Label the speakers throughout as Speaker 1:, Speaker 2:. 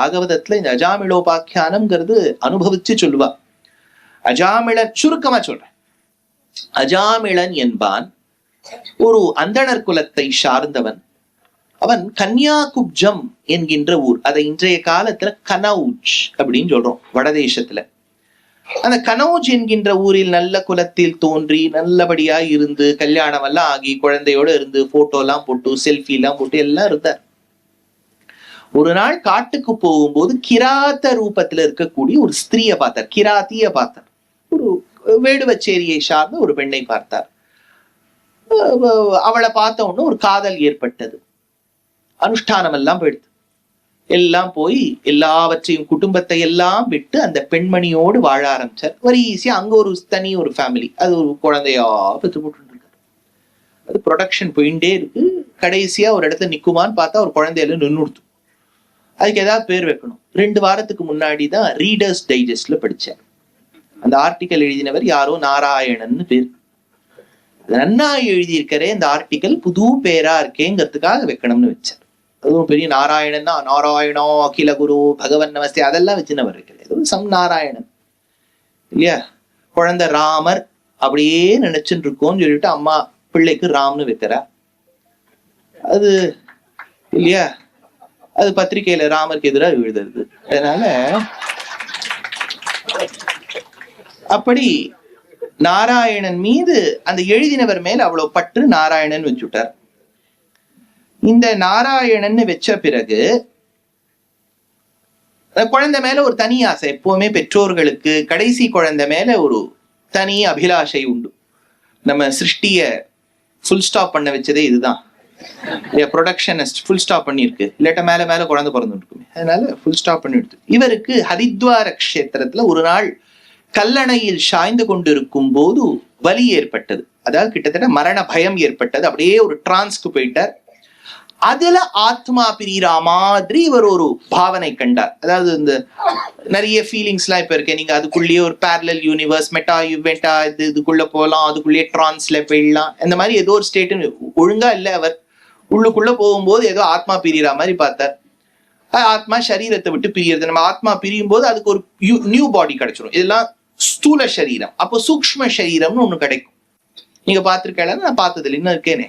Speaker 1: பாகவதத்துல இந்த அஜாமிளோபாக்கியானம்ங்கிறது அனுபவிச்சு சொல்லுவா. அஜாமிளன் சுருக்கமா சொல்றேன். அஜாமிளன் என்பான் ஒரு அந்தணர் குலத்தை சார்ந்தவன். அவன் கன்யாகுப்ஜம் என்கின்ற ஊர், அதை இன்றைய காலத்துல கனௌஜ் அப்படின்னு சொல்றோம் வடதேசத்துல. அந்த கனௌஜ் என்கின்ற ஊரில் நல்ல குலத்தில் தோன்றி நல்லபடியா இருந்து கல்யாணம் எல்லாம் ஆகி குழந்தையோட இருந்து போட்டோ எல்லாம் போட்டு செல்ஃபி எல்லாம் போட்டு எல்லாம் இருந்தார். ஒரு நாள் காட்டுக்கு போகும்போது கிராத்த ரூபத்துல இருக்கக்கூடிய ஒரு ஸ்திரீயை பார்த்தார், கிராத்திய பார்த்தார். ஒரு வேடுவச்சேரியை சார்ந்த ஒரு பெண்ணை பார்த்தார். அவளை பார்த்த உடனே ஒரு காதல் ஏற்பட்டது. அனுஷ்டானம் எல்லாம் போயிடுது. எல்லாம் போய் எல்லாவற்றையும் குடும்பத்தை எல்லாம் விட்டு அந்த பெண்மணியோடு வாழ ஆரம்பிச்சார். ஒரு ஈஸியா அங்க ஒரு தனி ஒரு ஃபேமிலி, அது ஒரு குழந்தையா பெற்று போட்டு இருக்காரு. அது ப்ரொடக்ஷன் போயிட்டே இருக்கு. கடைசியா ஒரு இடத்துல நிக்குமான்னு பார்த்தா ஒரு குழந்தையில நின்றுடுத்து. அதுக்கு ஏதாவது பேர் வைக்கணும். 2 வாரத்துக்கு முன்னாடி தான் ரீடர்ஸ் டைஜஸ்ட்ல படிச்சேன். அந்த ஆர்டிக்கல் எழுதினவர் யாரோ நாராயணன் பேர். நன்னா எழுதியிருக்கிறே இந்த ஆர்டிக்கல் புது பேரா இருக்கேங்கிறதுக்காக வைக்கணும்னு வச்சார். அதுவும் பெரிய நாராயணன் தான், நாராயணோ அகில குரு பகவன் நமஸ்தே அதெல்லாம் வச்சுனவர் இருக்கிறது. ஏதோ சம் நாராயணன் இல்லையா. குழந்தை ராமர் அப்படியே நினைச்சுட்டு இருக்கோம்னு சொல்லிட்டு அம்மா பிள்ளைக்கு ராம்னு வைக்கிறா. அது இல்லையா, அது பத்திரிகையில ராமருக்கு எதிராக எழுதுறது. அதனால அப்படி நாராயணன் மீது அந்த எழுதினவர் மேல அவ்வளவு பற்று நாராயணன் வச்சுட்டார். இந்த நாராயணன் வச்ச பிறகு குழந்தை மேல ஒரு தனி ஆசை. எப்பவுமே பெற்றோர்களுக்கு கடைசி குழந்தை மேல ஒரு தனி அபிலாஷை உண்டு. நம்ம சிருஷ்டிய ஃபுல் ஸ்டாப் பண்ண வச்சதே இதுதான். ப்ரொடக்ஷனிஸ்ட் ஃபுல் ஸ்டாப் பண்ணிருக்கு, இல்லாட்ட மேல மேல குழந்தை பிறந்து இருக்குமே, அதனால ஃபுல் ஸ்டாப் பண்ணி எடுத்து. இவருக்கு ஹரித்வார கஷேத்திரத்துல ஒரு நாள் கல்லணையில் சாய்ந்து கொண்டிருக்கும் போது வலி ஏற்பட்டது. அதாவது கிட்டத்தட்ட மரண பயம் ஏற்பட்டது. அப்படியே ஒரு டிரான்ஸ்க்கு போயிட்டார். அதுல ஆத்மா பிரியிற மாதிரி இவர் ஒரு பாவனை கண்டார். அதாவது இந்த நிறைய ஃபீலிங்ஸ் எல்லாம் இப்ப இருக்கு. நீங்க அதுக்குள்ளேயே ஒரு பேரலல் யூனிவர்ஸ், மெட்டா யுவெண்டா, இதுக்குள்ள போகலாம், அதுக்குள்ளேயே டிரான்ஸ்ல போயிடலாம், இந்த மாதிரி ஏதோ ஒரு ஸ்டேட் ஒழுங்கா இல்ல. அவர் உள்ளுக்குள்ள போகும்போது ஏதோ ஆத்மா பிரியிற மாதிரி பார்த்தார். ஆத்மா சரீரத்தை விட்டு பிரியறது. நம்ம ஆத்மா பிரியும் போது அதுக்கு ஒரு நியூ பாடி கிடைச்சிடும். இதெல்லாம் ஸ்தூல சரீரம். அப்போ சூக்ஷ்ம சரீரம்னு ஒண்ணு கிடைக்கும். நீங்க பாத்திருக்கேன், நான் பார்த்ததில்லை, இன்னும் இருக்கேனே.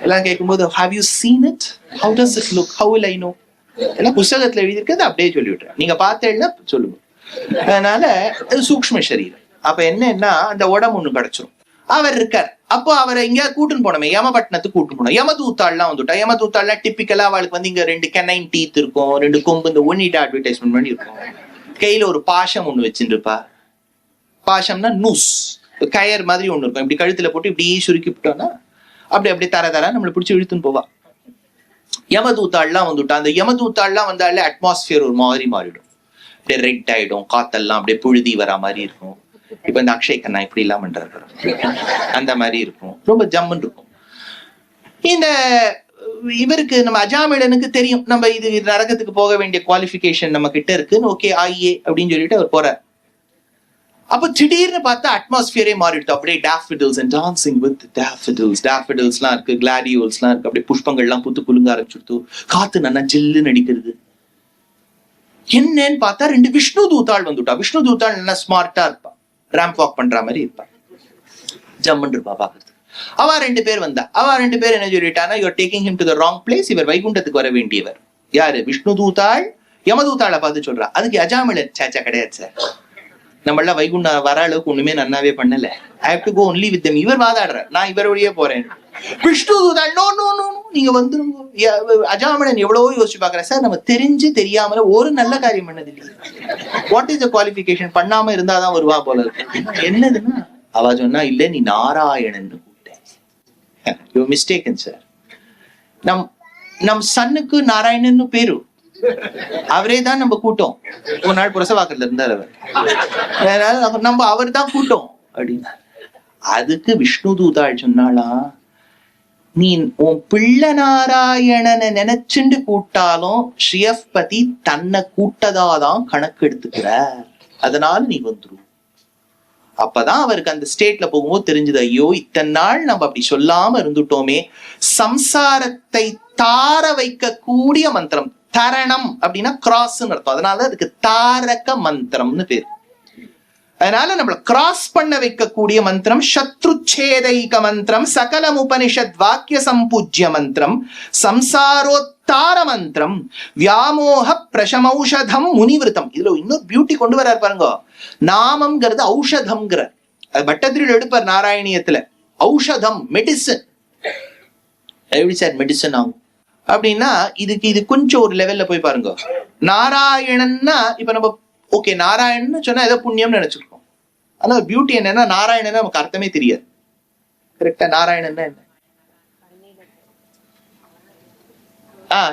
Speaker 1: எல்லாம் கேட்கும்போது have you seen it, how does it look, how will I know, எல்லாம் புஸ்தகத்துல எழுதியிருக்கிறது அப்படியே சொல்லி விட்டுறேன். நீங்க பார்த்தேன்னா சொல்லுங்க. அதனால அது சூக்ஷ்ம சரீரம். அப்ப என்னன்னா அந்த உடம்பு ஒண்ணு கிடைச்சிரும். அவர் இருக்கார். அப்போ அவரை எங்கேயாவது கூட்டுன்னு போனோமே, யமபட்டினத்துக்கு கூட்டுன்னு போனோம். யமதூத்தாள்லாம் வந்துட்டா. யமதூத்தாள்லாம் டிப்பிக்கலா அவளுக்கு வந்து இங்க 2 கெனைன் டீத் இருக்கும், 2 கொம்பு, இந்த ஒன்னிட்ட அட்வர்டைஸ்மெண்ட் பண்ணி இருக்கும். கையில ஒரு பாஷம் ஒண்ணு வச்சுட்டு இருப்பா. பாஷம்னா நூஸ், கயர் மாதிரி ஒண்ணு இருக்கும். இப்படி கழுத்துல போட்டு இப்படி சுருக்கி விட்டோம்னா அப்படி தர நம்மளை பிடிச்சி இழுத்துன்னு போவா. யமதூத்தாள்லாம் வந்துட்டா. அந்த யமதூத்தாள்லாம் வந்தாலே அட்மாஸ்பியர் ஒரு மாதிரி மாறிடும். அப்படியே ரெட் ஆயிடும், காத்தெல்லாம் அப்படியே புழுதி வரா மாதிரி இருக்கும். இப்ப இந்த அக்ஷய் கண்ணா இப்படி எல்லாம் பண்றாரு, அந்த மாதிரி இருக்கும். ரொம்ப ஜம்முன்னு இருக்கும். இந்த இவருக்கு நம்ம அஜாமிளனுக்கு தெரியும் நம்ம இது நரகத்துக்கு போக வேண்டிய குவாலிஃபிகேஷன் நம்ம கிட்ட இருக்குன்னு. ஓகே ஆயே அப்படின்னு சொல்லிட்டு அவர் போறார். அப்ப திடீர்னு பார்த்தா அட்மாஸ்பியரே மாறிடுது. அப்படியே daffodils and dancing with daffodils, டேஃபடில்ஸ்லாம் இருக்கு, கிளாடியோல்ஸ்லாம் இருக்கு. அப்படியே புஷ்பங்கள்லாம் பூத்து குலுங்க ஆரம்பிச்சுடுத்து. காத்து நல்லா ஜில்லுன்னு அடிக்கிறது. என்னன்னு பார்த்தா 2 விஷ்ணு தூத்தாள் வந்துட்டா. விஷ்ணு தூத்தாள் நல்லா ஸ்மார்ட்டா இருப்பா, ரேம்ப் வாக் பண்ற மாதிரி இருப்பா, ஜம்முன்னு இருப்பா பாக்குறது. அவ 2 பேர் வந்தா. அவ 2 பேர் என்ன சொல்லிட்டானா, you are taking him to the wrong place. இவர் வைகுண்டத்துக்கு வர வேண்டியவர். யாரு? விஷ்ணு தூத்தாள் யமதூத்தாளை பார்த்து சொல்றா. அதுக்கு அஜாமிளன் சாச்சா கிடையாது சார், நம்மளாம் வைகுண்ட வர அளவுக்கு ஒண்ணுமே நன்னாவே பண்ணல. I have to go only with them. இவர் வாதாடுற, நான் இவர் வழியே போறேன். விஷ்ணு தூதாள் நோ நோ நோ, நீங்க வந்துருங்க. அஜாமிளன் எவ்வளவோ யோசிச்சு பாக்குறேன். சார் நம்ம தெரிஞ்சு தெரியாமல ஒரு நல்ல காரியம் பண்ணது இல்லை. What is the qualification? பண்ணாம இருந்தாதான் வருவா போல இருக்கு. என்னதுன்னா அவ சொன்னா, இல்ல நீ நாராயணன் கூப்பிட்டேன். You mistaken sir. நம் சன்னுக்கு நாராயணன் பேரு, அவரே தான் நம்ம கூட்டம். ஒரு நாள் புரசவாக்கத்துல இருந்தார் அவர். அதனால நம்ம அவர் தான் கூட்டம் அப்படின்னா. அதுக்கு விஷ்ணு தூதாள் சொன்னாளா, நீ உன் பிள்ளை நாராயணனை நினைச்சுண்டு கூட்டாலும் ஸ்ரீயப்பதி தன்னை கூட்டதாதான் கணக்கு எடுத்துக்கிறார். அதனால நீ வந்துரு. அப்பதான் அவருக்கு அந்த ஸ்டேட்ல போகும்போது தெரிஞ்சது, ஐயோ இத்தனை நாள் நம்ம அப்படி சொல்லாம இருந்துட்டோமே. சம்சாரத்தை தார வைக்க கூடிய மந்திரம், தரணம் அப்படின்னா கிராஸ்ன்னு அர்த்தம். அதனால அதுக்கு தாரக மந்திரம்னு பேர். அதனால நம்மள கிராஸ் பண்ண வைக்கக்கூடிய மந்திரம் சத்ருச்சேதைக மந்திரம், சகலம் உபனிஷத் வாக்கிய சம்பூஜ்ய மந்திரம், சம்சாரோத்தார மந்திரம், வியாமோக பிரசமௌஷதம் முனிவிருத்தம். இதுல இன்னொரு பியூட்டி கொண்டு வர்றாரு பாருங்க. நாமம்ங்கிறது ஔஷதம்ங்கிற பட்டத்திரியில் எடுப்பார் நாராயணியத்துல. ஔஷதம், மெடிசன். எப்படி சார் மெடிசன் ஆகும் அப்படின்னா இது கொஞ்சம் ஒரு லெவல்ல போய் பாருங்க. நாராயணன்னா இப்ப நம்ம ஓகே நாராயணன் சொன்னா ஏதோ புண்ணியம்னு நினைச்சிருக்கோம். ஆனா பியூட்டி என்னன்னா நாராயணன் நமக்கு அர்த்தமே தெரியாது. கரெக்டா? நாராயணன்னா என்ன?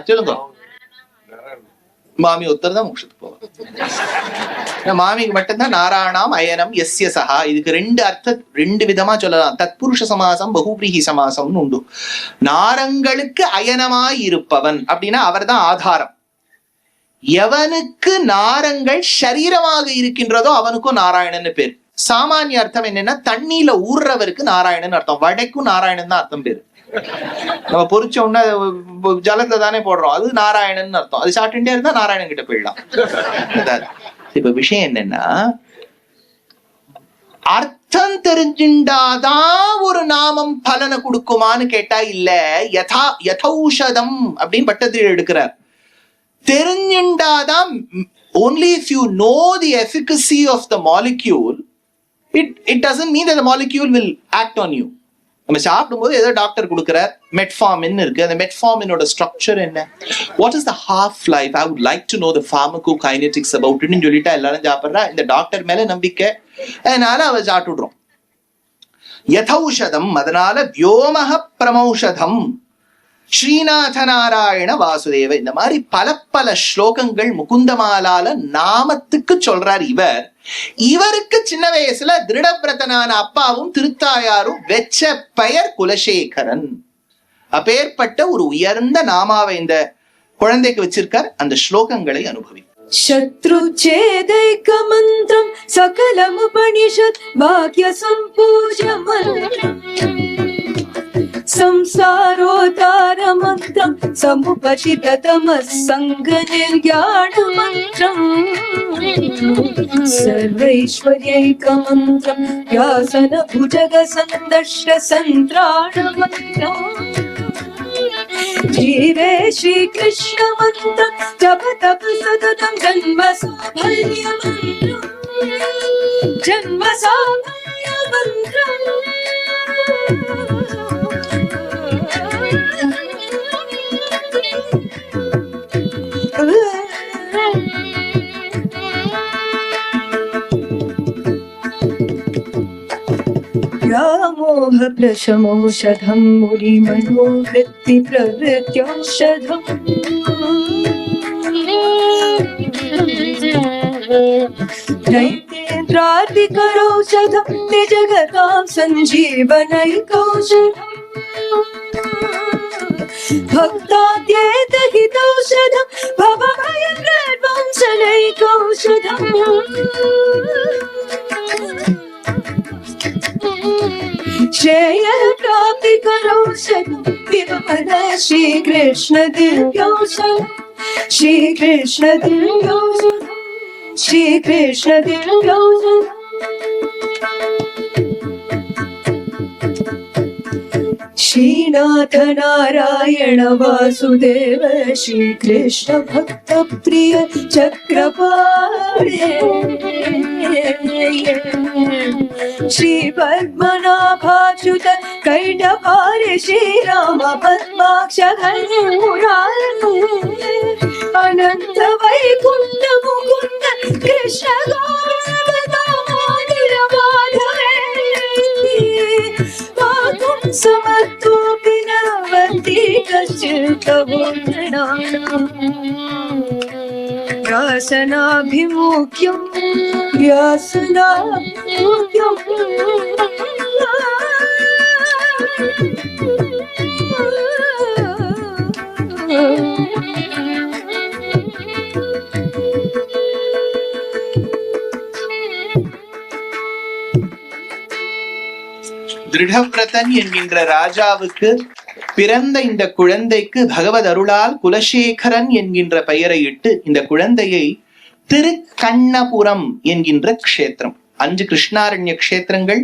Speaker 1: சொல்லுங்க. மாமி ஒருத்தர் தான் மோட்சத்துக்கு போவாங்க. மாமிக்கு மட்டும்தான் நாராயணாம் அயனம் எஸ்ய சஹா. இதுக்கு ரெண்டு விதமா சொல்லலாம். தத்புருஷ சமாசம், பகுபிரீஹி சமாசம்னு உண்டு. நாரங்களுக்கு அயனமாய் இருப்பவன் அப்படின்னா அவர் தான் ஆதாரம். எவனுக்கு நாரங்கள் சரீரமாக இருக்கின்றதோ அவனுக்கும் நாராயணன் பேர். சாமானிய அர்த்தம் என்னன்னா தண்ணியில ஊர்றவருக்கு நாராயணன் அர்த்தம். வடைக்கும் நாராயணன் தான் அர்த்தம் பேரு. நம்ம பொறிச்ச உடனே ஜலத்துல தானே போடுறோம், அது நாராயணன் அர்த்தம். அது சாப்பிட்டுட்டே இருந்தா நாராயணன் கிட்ட போயிடலாம். இப்ப விஷயம் என்னன்னா அர்த்தம் தெரிஞ்சுண்டாதான் ஒரு நாமம் பலனை கொடுக்குமான்னு கேட்டா இல்ல. யதௌஷதம் அப்படின்னு பட்டத்தில் எடுக்கிறார். தெரிஞ்சுண்டாதான். only if you know the efficacy of the molecule, it doesn't mean that the molecule will act on you. நம்ம சாப்பிடும்போது ஏதோ டாக்டர் கொடுக்குறார், மெட்ஃபார்மின் இருக்கு. அந்த மெட்ஃபார்மினோட ஸ்ட்ரக்சர் என்ன, what is the half life, I would like to know the pharmacokinetics about இட்னு சொல்லிட்டா எல்லாரும் சாப்பிட்றா. இந்த டாக்டர் மேல நம்பிக்கை, அதனால அவ சாப்பிட்டுடுறோம். யதௌஷதம், அதனால வியோமஹ பிரமௌஷதம், ஸ்ரீநாத நாராயண வாசுதேவ. இந்த மாதிரி பல ஸ்லோகங்கள் முகுந்தமாலால நாமத்துக்கு சொல்றார் இவர். இவருக்கு சின்ன வயசுல திருடபிரதனான அப்பாவும் திருத்தாயாரும் வெச்ச பெயர் குலசேகரன். அப்பேற்பட்ட ஒரு உயர்ந்த நாமாவை இந்த குழந்தைக்கு வச்சிருக்கார். அந்த ஸ்லோகங்களை அனுபவி.
Speaker 2: शत्रुच्छेदैक मन्त्रं सकलमुपनिषत् वाक्य सम्पूज्य मन्त्रम् संसारोद्धार मन्त्रं समुपचिततमः सङ्गनिर्ज्ञान मन्त्रम् सर्वैश्वर्यैक मन्त्रं व्यासन भुजग सन्दर्श सन्त्राण मन्त्रम् जीवे श्री कृष्ण मंत्रं जप तप सततं जन्म साफल्य मंत्रं जन्म साफल्य मंत्रं व्यामोह प्रशमौषधं मुनिमनोवृत्ति प्रवृत्त्यौषधम् दैत्येन्द्रादिकरौषधं निजगतां सञ्जीवनैकौषधम् भक्ताद्येतहितौषधं भवभयप्रध्वंसनैकौषधम् श्रेयः प्राप्तिकरौषधं विमल श्रीकृष्ण दिव्यौषधं श्रीकृष्ण दिव्यौषधं श्रीकृष्ण दिव्यौषधं श्रीनाथ नारायण वासुदेव श्रीकृष्ण भक्त प्रिय चक्रपाणे श्री पद्मनाभाच्युत कैटभारि श्रीराम पद्माक्ष अनंत वैकुंठ मुकुंद कृष्ण गोविंद माधवे समर्थोऽपि न वन्ति कश्चित् व्यासनाभिमुख्यं व्यासनाभिमुख्यम्
Speaker 1: திருடவிரதன் என்கின்ற ராஜாவுக்கு பிறந்த இந்த குழந்தைக்கு பகவத் அருளால் குலசேகரன் என்கின்ற பெயரை இட்டு இந்த குழந்தையை திருக்கண்ணபுரம் என்கின்ற க்ஷேத்திரம், 5 கிருஷ்ணாரண்ய க்ஷேத்திரங்கள்,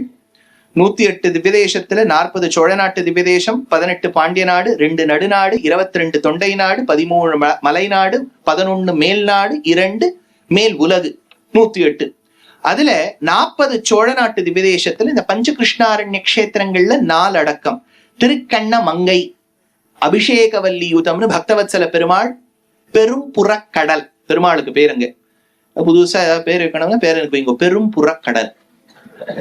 Speaker 1: 108 திவ்யதேசத்துல 40 சோழ நாட்டு திவ்யதேசம், 18 பாண்டிய நாடு, 2 நடுநாடு, 22 தொண்டை நாடு, 13 மலைநாடு, 11 மேல் நாடு, 2 மேல் உலகு, 108. அதுல 40 சோழ நாட்டு திவ்யதேசத்துல இந்த பஞ்ச கிருஷ்ணாரண்ய க்ஷேத்திரங்கள்ல 4 அடக்கம். திருக்கண்ண மங்கை அபிஷேகவல்லியுதம்னு பக்தவத்சல பெருமாள், பெரும் புறக்கடல் பெருமாளுக்கு பேருங்க. புதுசா ஏதாவது பேர் வைக்கணும்னா பேர் எனக்கு வைங்க, பெரும் புறக்கடல்.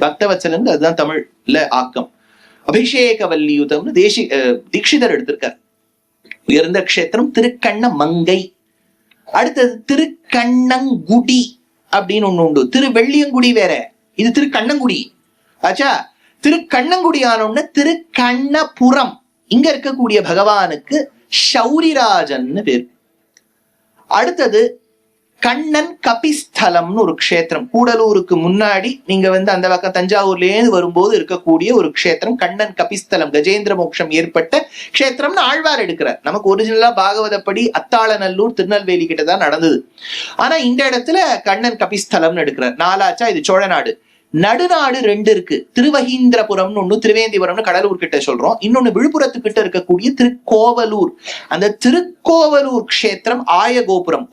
Speaker 1: பக்தவத்சலன் அதுதான் தமிழ்ல ஆக்கம். அபிஷேகவல்லியுதம்னு தீட்சிதர் எடுத்திருக்கார். உயர்ந்த க்ஷேத்திரம் திருக்கண்ண மங்கை. அடுத்தது திருக்கண்ணங்குடி அப்படின்னு ஒண்ணு உண்டு. திருவெள்ளியங்குடி வேற, இது திருக்கண்ணங்குடி ஆச்சா. திருக்கண்ணங்குடி ஆனோன்னு திருக்கண்ணபுரம். இங்க இருக்கக்கூடிய பகவானுக்கு சௌரிராஜன்னு பேர். அடுத்தது கண்ணன் கபிஸ்தலம்னு ஒரு க்ஷேத்திரம், கூடலூருக்கு முன்னாடி நீங்க அந்த பக்கம் தஞ்சாவூர்ல இருந்து வரும்போது இருக்கக்கூடிய ஒரு க்ஷேத்திரம் கண்ணன் கபிஸ்தலம். கஜேந்திர மோட்சம் ஏற்பட்ட க்ஷேத்திரம்னு ஆழ்வார் எடுக்கிறார். நமக்கு ஒரிஜினலா பாகவதப்படி அத்தாளநல்லூர் திருநெல்வேலி கிட்டதான் நடந்தது. ஆனா இந்த இடத்துல கண்ணன் கபிஸ்தலம்னு எடுக்கிறார். 4ஆச்சா. இது சோழ நாடு. நடுநாடு 2 இருக்கு. திருவகீந்திரபுரம்னு ஒண்ணு, திருவேந்திபுரம்னு கடலூர் கிட்ட சொல்றோம். இன்னொன்னு விழுப்புரத்துக்கிட்ட இருக்கக்கூடிய திருக்கோவலூர். அந்த திருக்கோவலூர் க்ஷேத்திரம் ஆயகோபுரம்,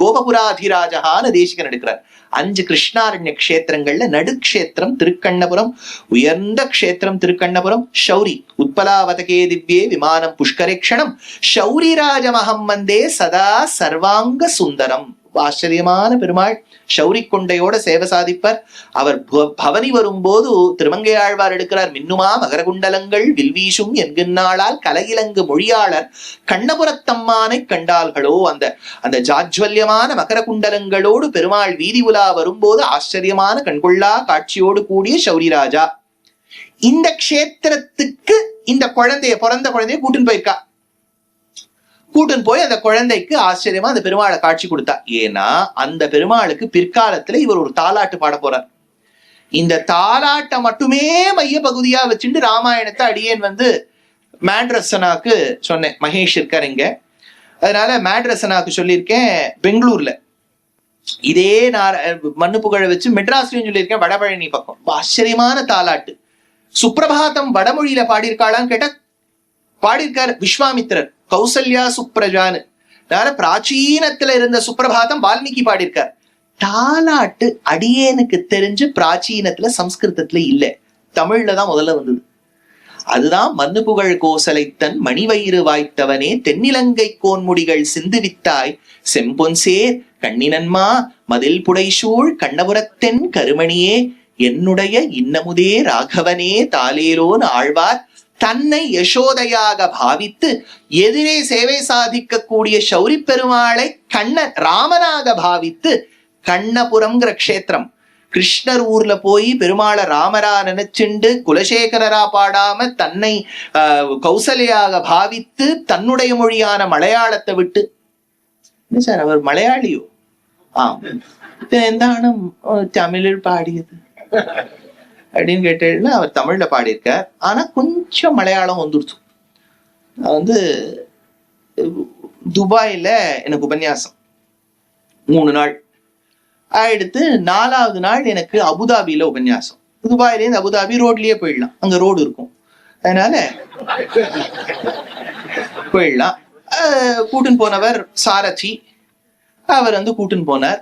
Speaker 1: கோபபுராதிராஜகான்னு தேசிகன் எடுக்கிறார். 5 கிருஷ்ணாரண்ய க்ஷேத்திரங்கள்ல நடுக்ஷேத்திரம் திருக்கண்ணபுரம். உயர்ந்த க்ஷேத்திரம் திருக்கண்ணபுரம். ஷௌரி உத்பலாவதகே திவ்யே விமானம் புஷ்கரேக்ஷணம் ஷௌரிராஜமஹம் வந்தே சதா சர்வாங்க சுந்தரம். ஆச்சரியமான பெருமாள். ஷௌரி கொண்டையோட சேவை சாதிப்பர். அவர் பவனி வரும்போது திருமங்கையாழ்வார் எடுக்கிறார். மின்னுமா மகரகுண்டலங்கள் வில்வீசும் என்கின்றாளால் கலையிலங்கு மொழியாளர் கண்ணபுரத்தம்மானை கண்டாள்களோ. அந்த ஜாஜ்வல்யமான மகர குண்டலங்களோடு பெருமாள் வீதி உலா வரும்போது ஆச்சரியமான கண்கொள்ளா காட்சியோடு கூடிய ஷௌரிராஜா. இந்த க்ஷேத்திரத்துக்கு இந்த பிறந்த குழந்தைய கூட்டுன்னு போயிருக்கா. கூட்டுன்னு போய் அந்த குழந்தைக்கு ஆச்சரியமா அந்த பெருமாளை காட்சி கொடுத்தா. ஏன்னா அந்த பெருமாளுக்கு பிற்காலத்துல இவர் ஒரு தாலாட்டு பாட போறார். இந்த தாலாட்டை மட்டுமே மைய பகுதியா வச்சுட்டு ராமாயணத்தை அடியேன் மேட்ரஸனாக்கு சொன்னேன். மகேஷ் இருக்கார் இங்க, அதனால மேட்ரஸனாக்கு சொல்லியிருக்கேன். பெங்களூர்ல இதே மண்ணு புகழ வச்சு மெட்ராஸ்லயும் சொல்லியிருக்கேன். வடபழனி பக்கம் ஆச்சரியமான தாலாட்டு. சுப்பிரபாதம் வடமொழியில பாடியிருக்காளான்னு கேட்டா பாடியிருக்காரு விஸ்வாமித்திரர். கௌசல்யா சுப்ரஜான்னு பிராச்சீனத்துல இருந்த சுப்பிரபாதம் வால்மீகி பாடியிருக்கார். தாலாட்டு அடியேனுக்கு தெரிஞ்சு பிராச்சீனத்துல சம்ஸ்கிருதத்துல இல்ல, தமிழ்ல தான் முதல்ல வந்தது. அதுதான் மண்ணு புகழ் கோசலைத்தன் மணிவயிறு வாய்த்தவனே தென்னிலங்கை கோன்முடிகள் சிந்துவித்தாய் செம்பொன்சேர் கண்ணினன்மா மதில் புடைசூழ் கண்ணபுரத்தென் கருமணியே என்னுடைய இன்னமுதே ராகவனே தாலேரோன் ஆழ்வார் தன்னை யசோதையாக பாவித்து எதிரே சேவை சாதிக்கக்கூடிய ஷௌரி பெருமாளை கண்ணன் ராமனாக பாவித்து கண்ணபுரம்ங்கிற க்ஷேத்திரம். கிருஷ்ணர் ஊர்ல போய் பெருமாளை ராமரா நினைச்சுண்டு குலசேகரரா பாடாம தன்னை கௌசல்யாக பாவித்து தன்னுடைய மொழியான மலையாளத்தை விட்டு. என்ன சார் அவர் மலையாளியோ? എന്താണ് தமிழில் பாடியது அப்படின்னு கேட்டேன்னா அவர் தமிழ்ல பாடியிருக்கார். ஆனா கொஞ்சம் மலையாளம் வந்துருச்சு. நான் துபாயில எனக்கு உபன்யாசம் 3 நாள் ஆயிடுத்து. 4ஆவது நாள் எனக்கு அபுதாபியில உபன்யாசம். துபாயில இருந்து அபுதாபி ரோட்லயே போயிடலாம், அங்க ரோடு இருக்கும், அதனால போயிடலாம். கூட்டுன்னு போனவர் சாரச்சி, அவர் கூட்டுன்னு போனார்.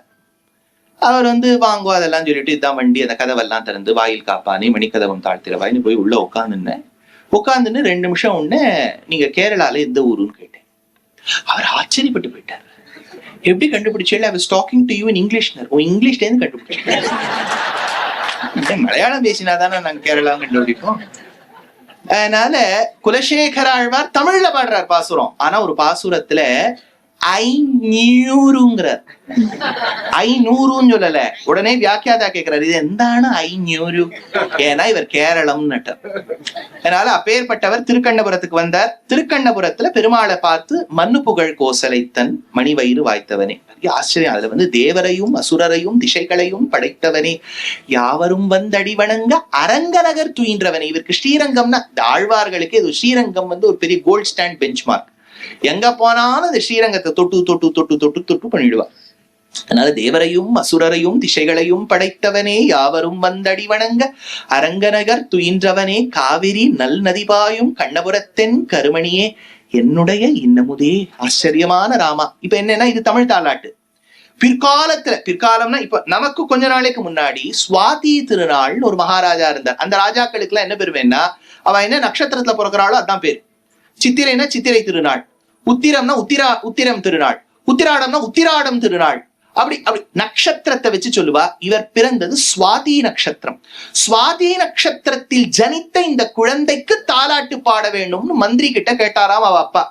Speaker 1: அவர் வாங்குவா அதெல்லாம் சொல்லிட்டு இதான் வண்டி, அந்த கதவெல்லாம் திறந்து வாயில் காப்பானே மணிக்கதவம் தாழ்த்திரவாயின்னு போய் உள்ள உட்காந்துன்னு 2 நிமிஷம் உடனே நீங்க கேரளால எந்த ஊருன்னு கேட்டேன். அவர் ஆச்சரியப்பட்டு போயிட்டார். எப்படி கண்டுபிடிச்சேன்? I was talking to you in English. இங்கிலீஷ்ல இருந்து கண்டுபிடிச்சேன். மலையாளம் பேசினாதானே நாங்க கேரளாவும் கண்டுபிடிப்போம். அதனால குலசேகர ஆழ்வார் தமிழ்ல பாடுறார் பாசுரம். ஆனா ஒரு பாசுரத்துல ஐநூறுங்கிறார். 500 சொல்லல. உடனே வியாக்கியாதா கேட்கிறார், இது எந்தான 500? ஏன்னா இவர் கேரளம் நட்டார். அதனால அப்பேற்பட்டவர் திருக்கண்ணபுரத்துக்கு வந்தார். திருக்கண்ணபுரத்துல பெருமாளை பார்த்து மண்ணு புகழ் கோசலைத்தன் மணிவயிறு வாய்த்தவனே. ஆச்சரியம். அதுல தேவரையும் அசுரரையும் திசைகளையும் படைத்தவனே, யாவரும் வந்தடி வணங்க அரங்கநகர் துயின்றவனே. இவருக்கு ஸ்ரீரங்கம்னா ஆழ்வார்களுக்கு இது ஸ்ரீரங்கம் ஒரு பெரிய கோல்ட் ஸ்டாண்ட் பெஞ்ச் மார்க். எங்க போனாலும் இந்த ஸ்ரீரங்கத்தை தொட்டு தொட்டு தொட்டு தொட்டு தொட்டு பண்ணிடுவார். அதனால தேவரையும் அசுரரையும் திசைகளையும் படைத்தவனே, யாவரும் வந்தடி வணங்க அரங்கநகர் துயின்றவனே, காவிரி நல் நதிபாயும் கண்ணபுரத்தென் கருமணியே, என்னுடைய இன்னமுதே. ஆச்சரியமான ராமா. இப்ப என்னன்னா இது தமிழ் தாலாட்டு. பிற்காலம்னா இப்ப நமக்கு கொஞ்ச நாளைக்கு முன்னாடி சுவாதி திருநாள்னு ஒரு மகாராஜா இருந்தார். அந்த ராஜாக்களுக்கு எல்லாம் என்ன பேர் வேணா, அவ என்ன நட்சத்திரத்துல பிறக்கிறாளோ அதான் பேர். சித்திரைனா சித்திரை திருநாள், உத்திரம்னா உத்திரம் திருநாள், உத்திராடம்னா உத்திராடம் திருநாள். அப்படி நட்சத்திரத்தை வச்சு சொல்லுவா. இவர் பிறந்தது சுவாதி நட்சத்திரம். சுவாதி நட்சத்திரத்தில் ஜனித்த இந்த குழந்தைக்கு தாலாட்டு பாட வேண்டும்னு மந்திரி கிட்ட கேட்டாராம் அவ அப்பா.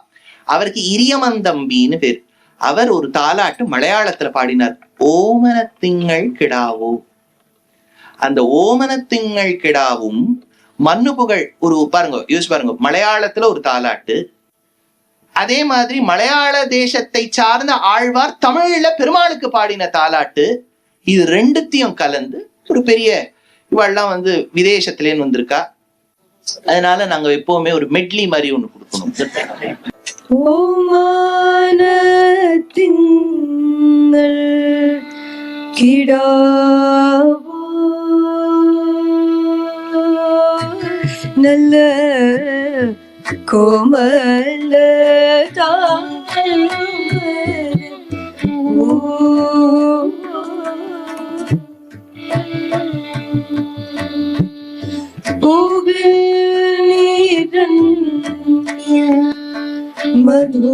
Speaker 1: அவருக்கு இரியமந்தம்பின்னு பேர். அவர் ஒரு தாலாட்டு மலையாளத்துல பாடினார். ஓமனத்திங்கள் கிடாவோ. அந்த ஓமனத்திங்கள் கிடாவும் மண்ணு புகழ் ஒரு பாருங்க, யோசிச்சு பாருங்க, மலையாளத்துல ஒரு தாலாட்டு, அதே மாதிரி மலையாள தேசத்தை சார்ந்த ஆழ்வார் தமிழ்ல பெருமாளுக்கு பாடின தாலாட்டு, இது ரெண்டுத்தையும் கலந்து ஒரு பெரிய இவெல்லாம் விதேசத்திலேன்னு வந்திருக்கா. அதனால நாங்க எப்பவுமே ஒரு மெட்லி மாதிரி ஒண்ணு கொடுக்கணும்.
Speaker 2: நல்ல கோமல மது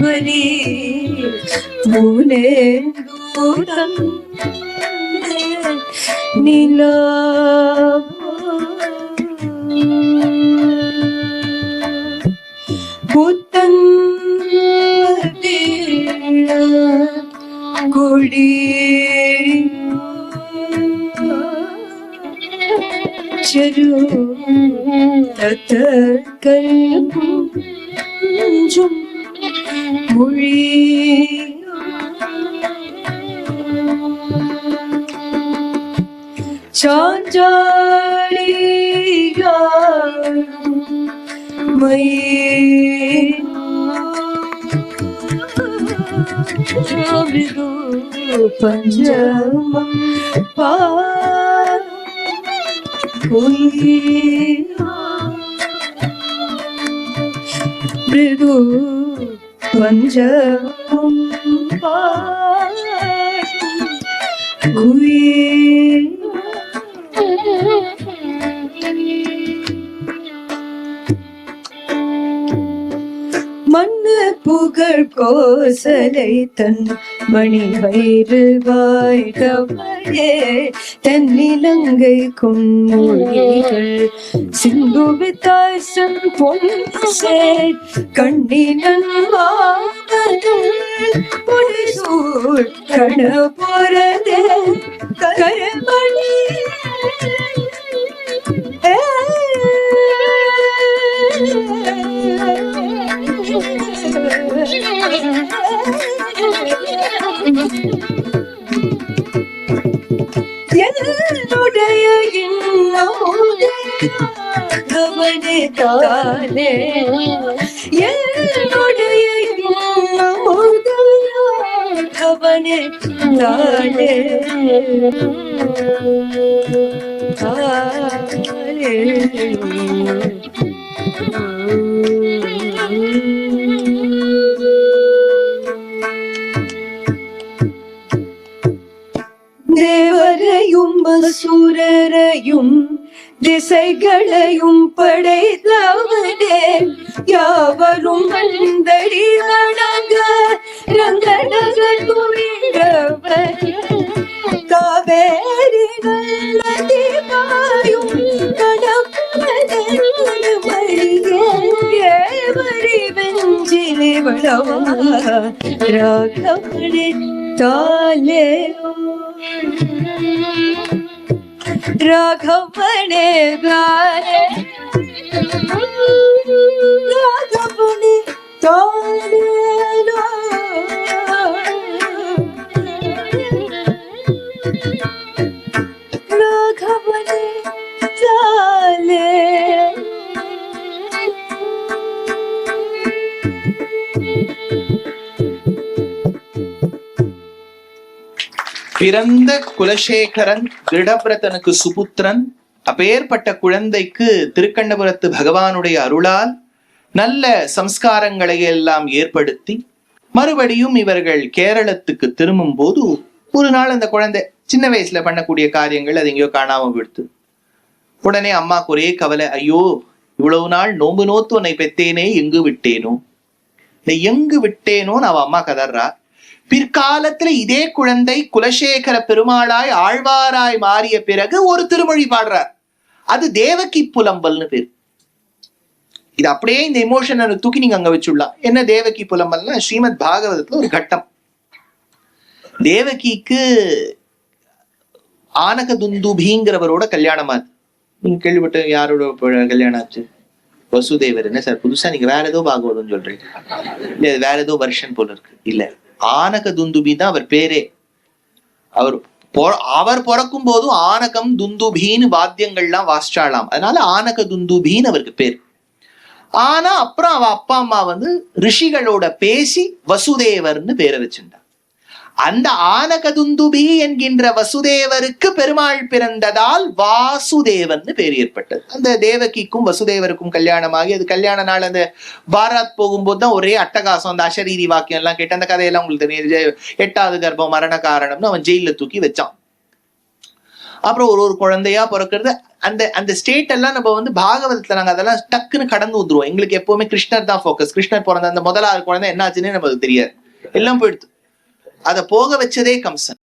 Speaker 2: பரி முனே தூரம் நீலா புத்தன் கொடி ചെരു തത്തൽക്കും മൊഴി ചാഞ്ചാടികൾ മൃദു പഞ്ചമം പാ മൃദു പഞ്ചമം மண்ணு புகழ் கோசலை தன் மணி வயிறு வாய்கவரே தென்னிலங்கை கொன்மொழிகள் சிந்து வித்தாசம் பொன்சே கண்ணினன் பொலிசூர் கண போறதே கரமணி என்னுடைய இன்னமுதே தானே என்னுடைய இன்னமுதே அவனே தானே தானே தேவரையும் அசுரரையும் திசைகளையும் படைத்தவனே யாவரும் வந்தடி வணங்க ரங்கநகர் துயின்றவனே காவேரி நல்லதிவாயும் கடப்பதே ராகவனே தாலே ராகவனே தாலே ராகவனே தாலே ராகவனே தாலே.
Speaker 1: பிறந்த குலசேகரன் திருடபிரதனுக்கு சுபுத்திரன். அப்பேற்பட்ட குழந்தைக்கு திருக்கண்ணபுரத்து பகவானுடைய அருளால் நல்ல சம்ஸ்காரங்களை எல்லாம் ஏற்படுத்தி மறுபடியும் இவர்கள் கேரளத்துக்கு திரும்பும் போது ஒரு நாள் அந்த குழந்தை சின்ன வயசுல பண்ணக்கூடிய காரியங்கள் அது எங்கேயோ காணாம விடுத்து. உடனே அம்மாக்கு ஒரே கவலை, ஐயோ இவ்வளவு நாள் நோம்பு நோத்து உன்னை பெத்தேனே எங்கு விட்டேனோ, இந்த எங்கு விட்டேனோன்னு அவ அம்மா கதறா. பிற்காலத்துல இதே குழந்தை குலசேகர பெருமாளாய் ஆழ்வாராய் மாறிய பிறகு ஒரு திருமொழி பாடுறார். அது தேவகி புலம்பல்னு பேர். இது அப்படியே இந்த எமோஷனை தூக்கி நீங்க அங்க வச்சுடலாம். என்ன தேவகி புலம்பல்னா ஸ்ரீமத் பாகவதத்துல ஒரு கட்டம். தேவகிக்கு ஆனக துந்துபிங்கிறவரோட கல்யாணம் ஆச்சு. நீங்க கேள்விப்பட்ட யாரோட கல்யாணம் ஆச்சு? வசுதேவர். என்ன சார் புதுசா நீங்க வேற ஏதோ பாகவதம் சொல்றீங்க? இல்ல வேற ஏதோ வருஷன் போல இருக்கு. இல்ல, ஆனக துந்துபி தான் அவர் பேரே. அவர் பிறக்கும் போதும் ஆனகம் துந்துபின்னு வாத்தியங்கள்லாம் வாசிச்சாலாம். அதனால ஆனக துந்துபின்னு அவருக்கு பேர். ஆனா அப்புறம் அவ அப்பா அம்மா ரிஷிகளோட பேசி வசுதேவர்னு பேரை வச்சுட்டான். அந்த ஆனகதுந்துபி என்கின்ற வசுதேவருக்கு பெருமாள் பிறந்ததால் வாசுதேவன் பேர் ஏற்பட்டது. அந்த தேவகிக்கும் வசுதேவருக்கும் கல்யாணமாகி அது கல்யாண நாள் அந்த பாராத் போகும்போது தான் ஒரே அட்டகாசம். அந்த அசரீரி வாக்கியம் எல்லாம் கேட்டு அந்த கதையெல்லாம் உங்களுக்கு தெரியும். 8வது கர்ப்பம் மரண காரணம்னு அவன் ஜெயில தூக்கி வச்சான். அப்புறம் ஒரு குழந்தையா பிறக்கிறது. அந்த அந்த ஸ்டேட் எல்லாம் நம்ம பாகவதத்துல நாங்க அதெல்லாம் டக்குன்னு கடந்து வந்துருவோம். எங்களுக்கு எப்பவுமே கிருஷ்ணர் தான் ஃபோக்கஸ். கிருஷ்ணர் பிறந்த அந்த முதலாவது குழந்தை என்ன ஆச்சுன்னு நமக்கு தெரியாது, எல்லாம் போயிடுது. அதை போக வச்சதே கம்சன்.